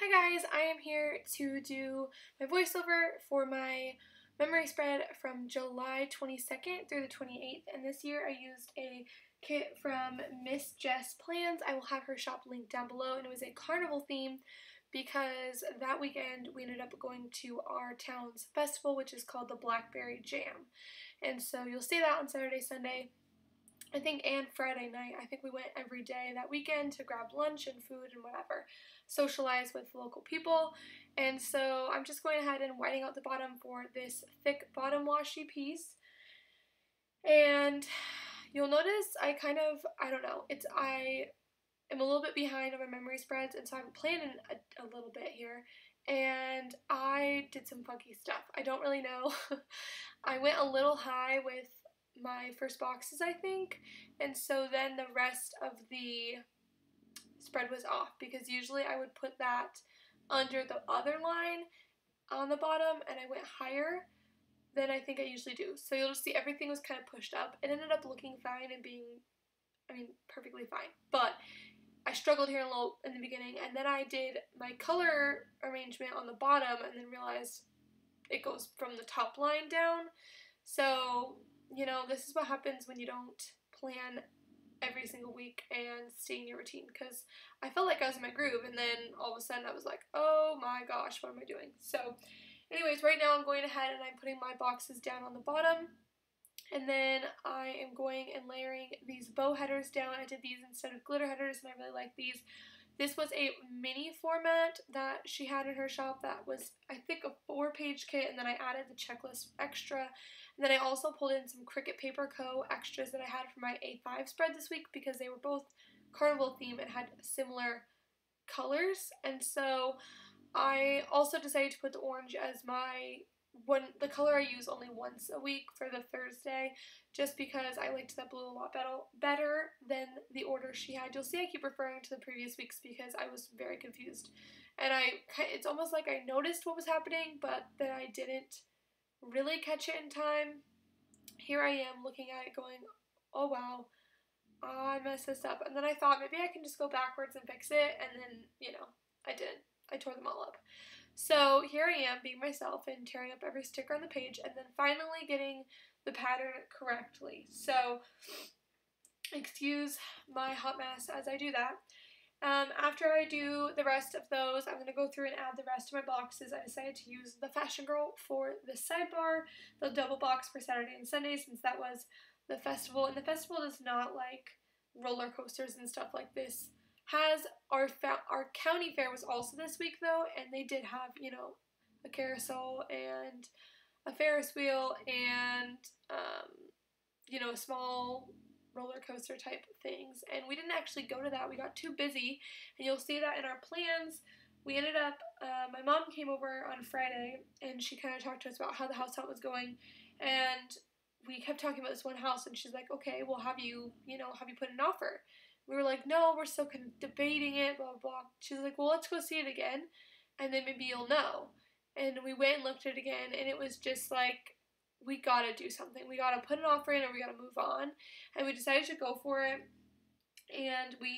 Hi guys, I am here to do my voiceover for my memory spread from July 22nd through the 28th, and this year I used a kit from Miss Jess Plans. I will have her shop linked down below, and it was a carnival theme because that weekend we ended up going to our town's festival, which is called the Blackberry Jam, and so you'll see that on Saturday, Sunday, I think, and Friday night. I think we went every day that weekend to grab lunch and food and whatever, socialize with local people. And so I'm just going ahead and whitening out the bottom for this thick bottom washi piece. And you'll notice I don't know, I am a little bit behind on my memory spreads, and so I'm planning a little bit here. And I did some funky stuff. I don't really know. I went a little high with my first boxes, I think, and so then the rest of the spread was off, because usually I would put that under the other line on the bottom, and I went higher than I think I usually do. So you'll just see everything was kind of pushed up. It ended up looking fine and being, perfectly fine, but I struggled here a little in the beginning, and then I did my color arrangement on the bottom and then realized it goes from the top line down. So, you know, this is what happens when you don't plan every single week and stay in your routine, because I felt like I was in my groove, and then all of a sudden I was like, oh my gosh, what am I doing? So anyways, right now I'm going ahead and I'm putting my boxes down on the bottom, and then I am going and layering these bow headers down. I did these instead of glitter headers, and I really like these. This was a mini format that she had in her shop that was, I think, a 4-page kit, and then I added the checklist extra. And then I also pulled in some Cricut Paper Co. extras that I had for my A5 spread this week, because they were both carnival theme and had similar colors. And so I also decided to put the orange as the color I use only once a week for the Thursday, just because I liked that blue a lot better than the order she had. You'll see I keep referring to the previous weeks because I was very confused, and it's almost like I noticed what was happening, but then I didn't really catch it in time. Here I am looking at it going, oh wow, I messed this up. And then I thought maybe I can just go backwards and fix it, and then, I didn't. I tore them all up. So here I am being myself and tearing up every sticker on the page, and then finally getting the pattern correctly. So excuse my hot mess as I do that. After I do the rest of those, I'm going to go through and add the rest of my boxes. I decided to use the Fashion Girl for the sidebar, the double box for Saturday and Sunday, since that was the festival. And the festival does not like roller coasters and stuff like this. Our county fair was also this week though, and they did have, a carousel and a Ferris wheel and, small roller coaster type things, and we didn't actually go to that. We got too busy, and you'll see that in our plans. We ended up, my mom came over on Friday, and she kind of talked to us about how the house hunt was going, and we kept talking about this one house, and she's like, okay, well, have you put an offer? We were like, no, we're still kind of debating it, blah, blah, blah. She's like, well, let's go see it again, and then maybe you'll know. And we went and looked at it again, and it was just like, we gotta do something. We gotta put an offer in, or we gotta move on. And we decided to go for it, and we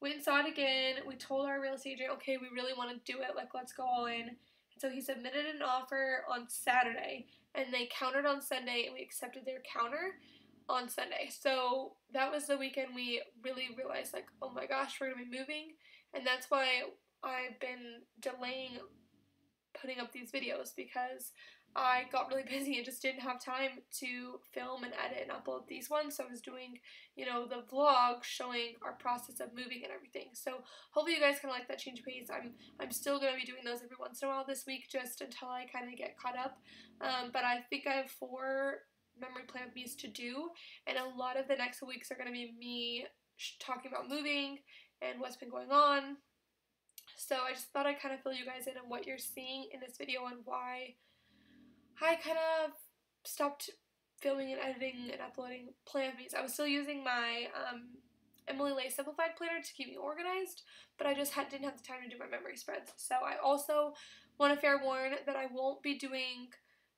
went and saw it again. We told our real estate agent, okay, we really want to do it, like, let's go all in. And so he submitted an offer on Saturday, and they countered on Sunday, and we accepted their counter on Sunday. So that was the weekend we really realized, like, oh my gosh, we're gonna be moving. And that's why I've been delaying putting up these videos, because I got really busy and just didn't have time to film and edit and upload these ones. So I was doing, the vlog showing our process of moving and everything. So hopefully you guys kind of like that change of pace. I'm still going to be doing those every once in a while this week, just until I kind of get caught up. But I think I have 4 memory plan with me's to do, and a lot of the next weeks are going to be me talking about moving and what's been going on. So I just thought I'd kind of fill you guys in on what you're seeing in this video and why I kind of stopped filming and editing and uploading plan me's. I was still using my Emily Lay Simplified Planner to keep me organized, but I just didn't have the time to do my memory spreads. So I also want to fair warn that I won't be doing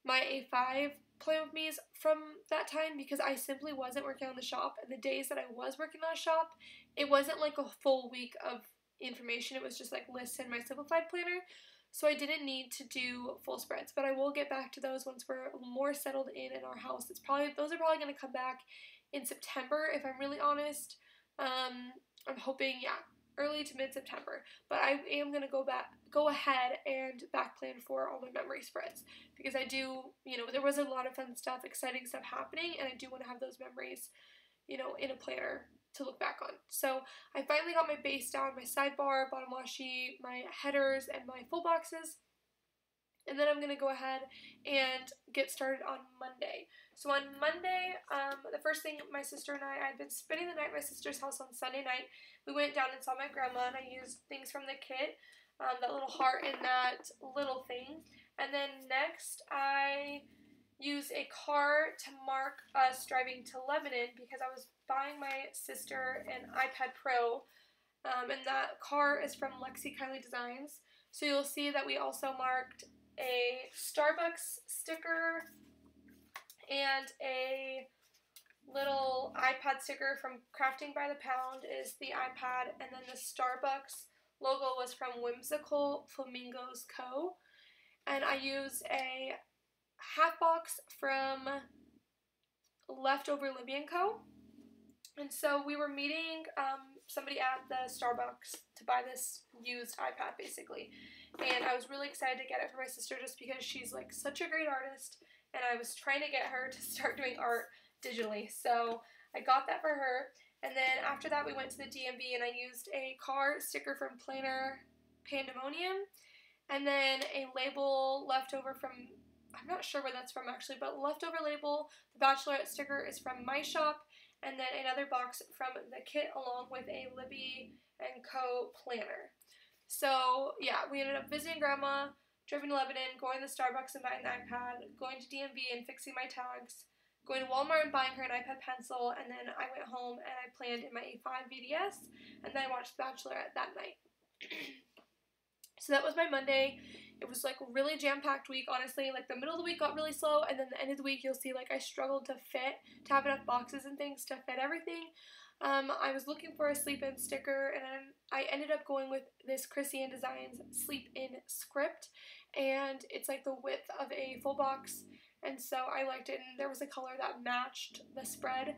my A5 plan with me's from that time, because I simply wasn't working on the shop, and the days that I was working on the shop, it wasn't like a full week of information. It was just like lists in my simplified planner. So I didn't need to do full spreads, but I will get back to those once we're more settled in our house. Those are probably going to come back in September, if I'm really honest. I'm hoping, yeah, early to mid-September. But I am going to go ahead and back plan for all my memory spreads, because I do, you know, there was a lot of fun stuff, exciting stuff happening, and I do want to have those memories, you know, in a planner to look back on. So I finally got my base down, my sidebar, bottom washi, my headers, and my full boxes. And then I'm going to go ahead and get started on Monday. So on Monday, the first thing, my sister and I had been spending the night at my sister's house on Sunday night. We went down and saw my grandma, and I used things from the kit, that little heart and that little thing. And then next, I use a car to mark us driving to Lebanon, because I was buying my sister an iPad Pro, and that car is from Lexi Kylie Designs. So you'll see that we also marked a Starbucks sticker and a little iPad sticker from Crafting by the Pound is the iPad, and then the Starbucks logo was from Whimsical Flamingos Co. And I used a half box from Leftover Libyan Co. And so we were meeting somebody at the Starbucks to buy this used iPad, basically. And I was really excited to get it for my sister just because she's like such a great artist, and I was trying to get her to start doing art digitally. So I got that for her. And then after that we went to the DMV, and I used a car sticker from Planner Pandemonium, and then a label leftover from, I'm not sure where that's from actually, but leftover label, the Bachelorette sticker is from My Shop, and then another box from the kit along with a Libby & Co. planner. So yeah, we ended up visiting Grandma, driving to Lebanon, going to Starbucks and buying the iPad, going to DMV and fixing my tags, going to Walmart and buying her an iPad pencil, and then I went home and I planned in my A5 VDS, and then I watched The Bachelorette that night. So that was my Monday. It was like a really jam-packed week, honestly. Like the middle of the week got really slow, and then the end of the week you'll see like I struggled to have enough boxes and things to fit everything. I was looking for a sleep-in sticker, and I ended up going with this Chrissy & Designs sleep-in script, and it's like the width of a full box, and so I liked it, and there was a color that matched the spread.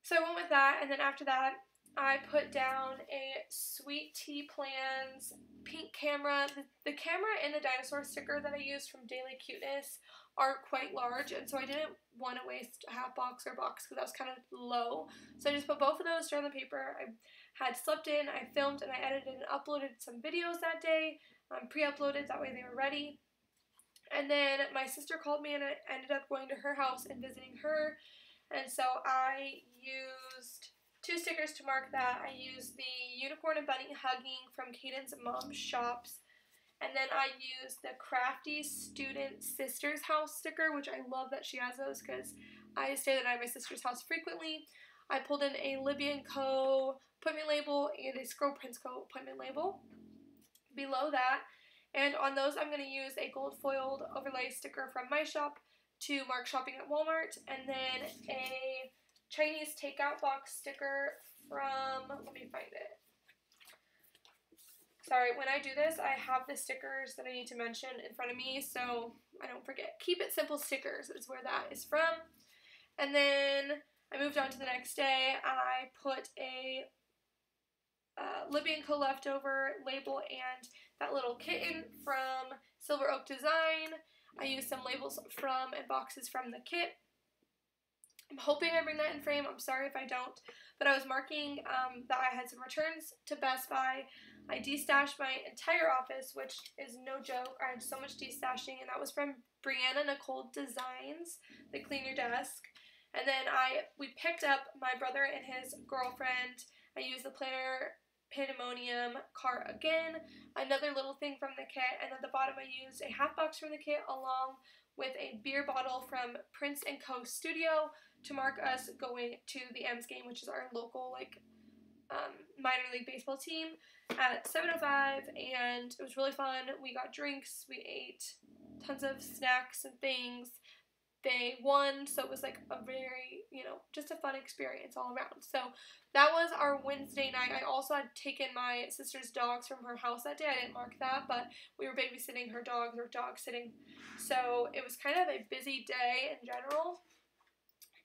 So I went with that, and then after that I put down a Sweet Tea Plans pink camera. The camera and the dinosaur sticker that I used from Daily Cuteness are quite large, and so I didn't want to waste a half box or box because that was kind of low. So I just put both of those down on the paper. I had slept in, I filmed, and I edited and uploaded some videos that day, pre-uploaded, that way they were ready. And then my sister called me, and I ended up going to her house and visiting her, and so I used 2 stickers to mark that. I used the Unicorn and Bunny Hugging from Caden's Mom Shops, and then I used the Crafty Student Sister's House sticker, which I love that she has those because I stay the night at my sister's house frequently. I pulled in a Libyan Co. appointment label and a Scroll Prints Co. appointment label below that. And on those I'm going to use a gold foiled overlay sticker from My Shop to mark shopping at Walmart, and then a Chinese takeout box sticker from, let me find it. Sorry, when I do this, I have the stickers that I need to mention in front of me, so I don't forget. Keep It Simple Stickers is where that is from. And then I moved on to the next day. I put a Libyan Co. leftover label and that little kitten from Silver Oak Design. I used some labels from and boxes from the kit. I'm hoping I bring that in frame. I'm sorry if I don't. But I was marking that I had some returns to Best Buy. I destashed my entire office, which is no joke. I had so much destashing, and that was from Brianna Nicole Designs, the Clean Your Desk. And then we picked up my brother and his girlfriend. I used the Planner Pandemonium cart again, another little thing from the kit, and at the bottom I used a half box from the kit along with a beer bottle from Prince & Co. Studio to mark us going to the M's game, which is our local minor league baseball team, at 7:05, and it was really fun. We got drinks, we ate tons of snacks and things, they won, so it was like a very, you know, just a fun experience all around. So that was our Wednesday night. I also had taken my sister's dogs from her house that day. I didn't mark that, but we were babysitting her dogs, or dog sitting. So it was kind of a busy day in general.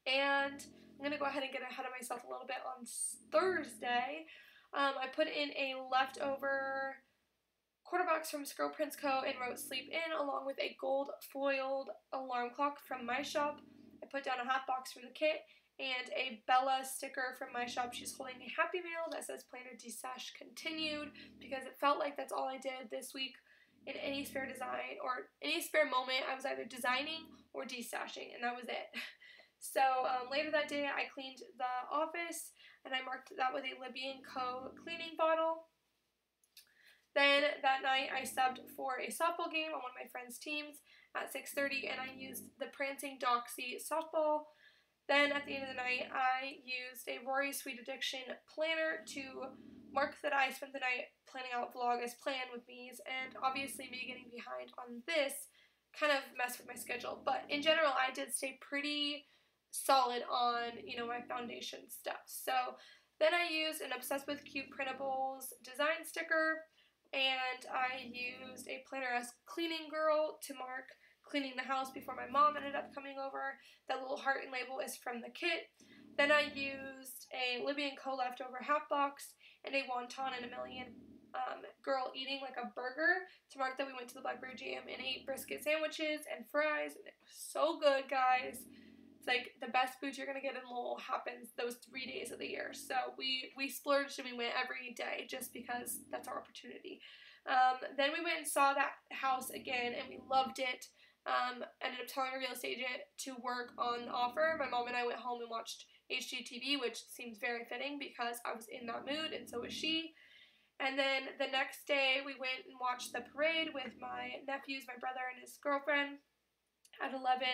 And I'm going to go ahead and get ahead of myself a little bit on Thursday. I put in a leftover quarter box from Squirrel Prints Co. and wrote Sleep In, along with a gold foiled alarm clock from my shop. I put down a half box from the kit and a Bella sticker from my shop. She's holding a Happy Meal that says Planner Desash Continued, because it felt like that's all I did this week. In any spare design or any spare moment, I was either designing or destashing, and that was it. So later that day, I cleaned the office, and I marked that with a Libyan Co. cleaning bottle. Then that night, I subbed for a softball game on one of my friend's teams at 6:30, and I used the Prancing Doxy softball. Then at the end of the night, I used a Rory Sweet Addiction planner to mark that I spent the night planning out VLOGUST plan with me's, and obviously me getting behind on this kind of messed with my schedule. But in general, I did stay pretty solid on, you know, my foundation stuff. So then I used an Obsessed with Cute Printables design sticker, and I used a Planner as Cleaning Girl to mark cleaning the house before my mom ended up coming over. That little heart and label is from the kit. Then I used a Libyan Co. leftover half box and a wonton and a million girl eating like a burger to mark that we went to the Blackberry Jam and ate brisket sandwiches and fries, and it was so good, guys. It's like the best food you're gonna get in Lowell happens those 3 days of the year. So we splurged and we went every day just because that's our opportunity. Then we went and saw that house again, and we loved it. Ended up telling a real estate agent to work on the offer. My mom and I went home and watched HGTV, which seems very fitting because I was in that mood, and so was she. And then the next day, we went and watched the parade with my nephews, my brother, and his girlfriend at 11.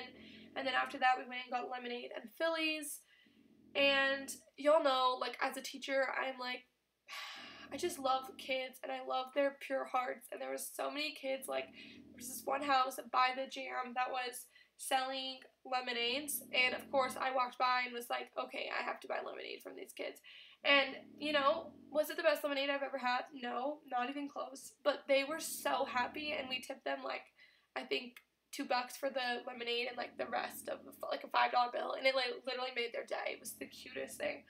And then after that, we went and got lemonade and Phillies. And y'all know, like, as a teacher, I'm like, I just love kids, and I love their pure hearts. And there was so many kids, like, there was this one house by the Jam that was selling lemonades, and of course I walked by and was like, okay, I have to buy lemonade from these kids. And, you know, was it the best lemonade I've ever had? No, not even close. But they were so happy, and we tipped them, like, I think $2 for the lemonade and, like, the rest of, like, a $5 bill, and it, like, literally made their day. It was the cutest thing.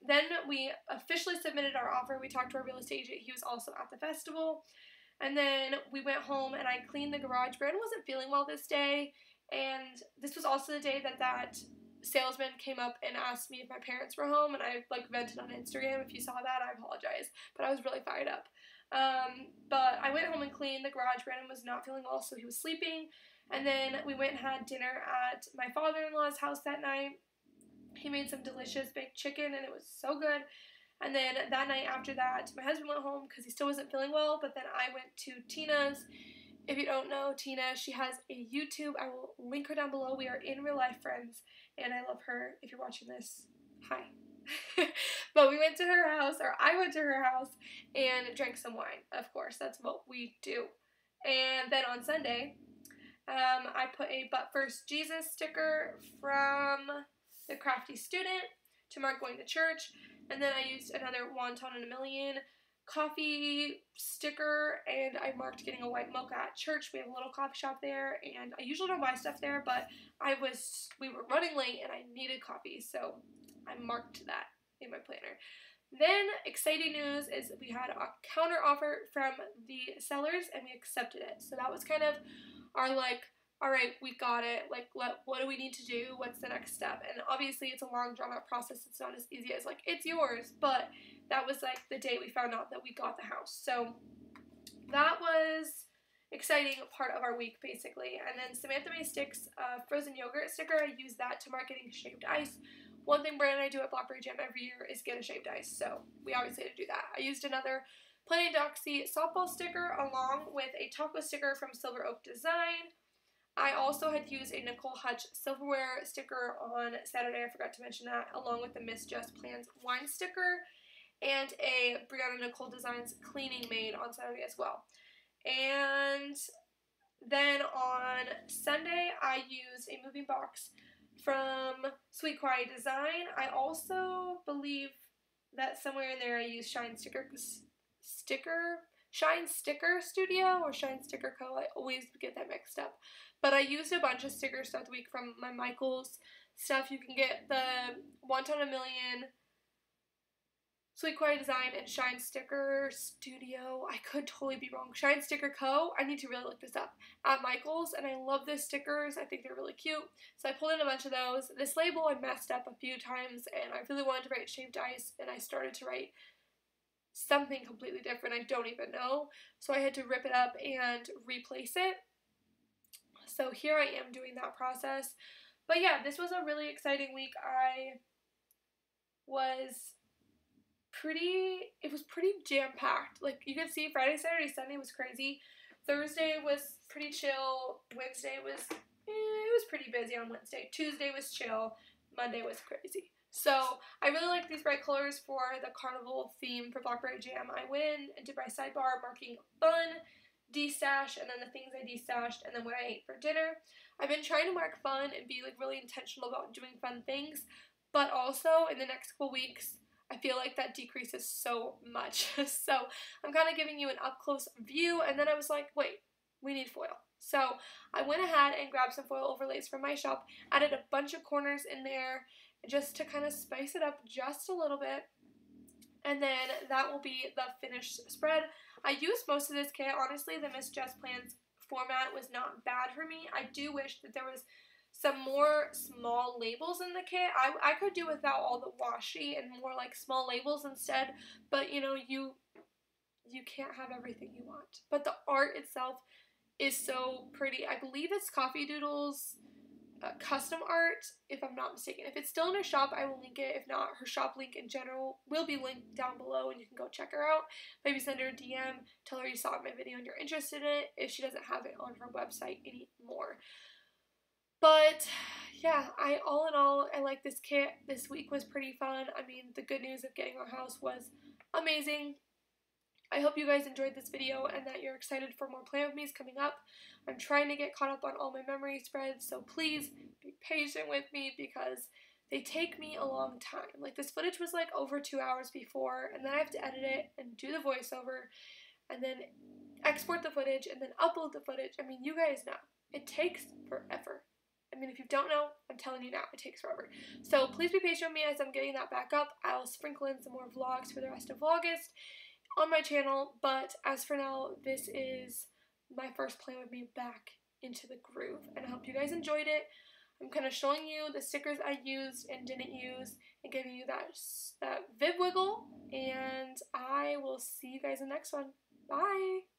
Then we officially submitted our offer. We talked to our real estate agent. He was also at the festival. And then we went home and I cleaned the garage. Brandon wasn't feeling well this day, and this was also the day that salesman came up and asked me if my parents were home, and I, like, vented on Instagram. If you saw that, I apologize, but I was really fired up. But I went home and cleaned the garage. Brandon was not feeling well, so he was sleeping. And then we went and had dinner at my father-in-law's house that night. He made some delicious baked chicken, and it was so good. And then that night after that, my husband went home because he still wasn't feeling well, but then I went to Tina's. If you don't know Tina, she has a YouTube. I will link her down below. We are in real life friends, and I love her. If you're watching this, hi. But we went to her house, or I went to her house, and drank some wine. Of course, that's what we do. And then on Sunday, I put a But First Jesus sticker from the Crafty Student to mark going to church. And then I used another wonton and a million coffee sticker, and I marked getting a white mocha at church. We have a little coffee shop there, and I usually don't buy stuff there, but we were running late and I needed coffee, so I marked that in my planner. Then, exciting news is we had a counter offer from the sellers, and we accepted it. So that was kind of our, like, all right, we got it, like, what do we need to do, what's the next step? And obviously it's a long drawn out process. It's not as easy as, like, it's yours, but that was, like, the day we found out that we got the house. So that was exciting part of our week, basically. And then Samantha May Sticks frozen yogurt sticker. I used that to mark getting shaved ice. One thing Brandon and I do at Blackberry Jam every year is get a shaved ice, so we obviously had to do that. I used another Plain Doxy softball sticker along with a taco sticker from Silver Oak Design. I also had used a Nicole Hutch silverware sticker on Saturday. I forgot to mention that, along with the Miss Jess Plans wine sticker and a Brianna Nicole Designs cleaning maid on Saturday as well. And then on Sunday, I used a moving box from Sweet Quiet Design. I also believe that somewhere in there I used Shine Sticker Studio or Shine Sticker Co. I always get that mixed up. But I used a bunch of stickers throughout the week from my Michaels stuff. You can get the One Ton a Million, Sweet Quiet Design, and Shine Sticker Studio. I could totally be wrong. Shine Sticker Co. I need to really look this up. At Michaels, and I love the stickers. I think they're really cute. So I pulled in a bunch of those. This label I messed up a few times, and I really wanted to write shaved ice, and I started to write something completely different. I don't even know. So I had to rip it up and replace it. So here I am doing that process. But yeah, this was a really exciting week. It was pretty jam-packed. Like, you could see Friday, Saturday, Sunday was crazy. Thursday was pretty chill. Wednesday was, it was pretty busy on Wednesday. Tuesday was chill. Monday was crazy. So, I really like these bright colors for the Carnival theme for Blackberry Jam. I went in and did my sidebar marking fun, de-stash, and then the things I de-stashed, and then what I ate for dinner. I've been trying to mark fun and be like really intentional about doing fun things, but also in the next couple weeks, I feel like that decreases so much. So I'm kind of giving you an up-close view, and then I was like, wait, we need foil. So I went ahead and grabbed some foil overlays from my shop, added a bunch of corners in there just to kind of spice it up just a little bit, and then that will be the finished spread. I used most of this kit. Honestly, the Miss Jess Plans format was not bad for me. I do wish that there was some more small labels in the kit. I could do without all the washi and more like small labels instead, but you know, you can't have everything you want. But the art itself is so pretty. I believe it's Coffee Doodle's custom art, if I'm not mistaken. If it's still in her shop, I will link it. If not, her shop link in general will be linked down below, and you can go check her out. Maybe send her a DM, tell her you saw my video and you're interested in it, if she doesn't have it on her website anymore. But yeah, all in all, I like this kit. This week was pretty fun. I mean, the good news of getting our house was amazing. I hope you guys enjoyed this video and that you're excited for more Plan With Me's coming up. I'm trying to get caught up on all my memory spreads, so please be patient with me because they take me a long time. Like, this footage was like over 2 hours before, and then I have to edit it and do the voiceover and then export the footage and then upload the footage. I mean, you guys know, it takes forever. I mean, if you don't know, I'm telling you now, it takes forever. So please be patient with me as I'm getting that back up. I'll sprinkle in some more vlogs for the rest of VLOGUST on my channel, but as for now, this is my first Plan With Me back into the groove, and I hope you guys enjoyed it. I'm kind of showing you the stickers I used and didn't use and giving you that Viv wiggle, and I will see you guys in the next one. Bye!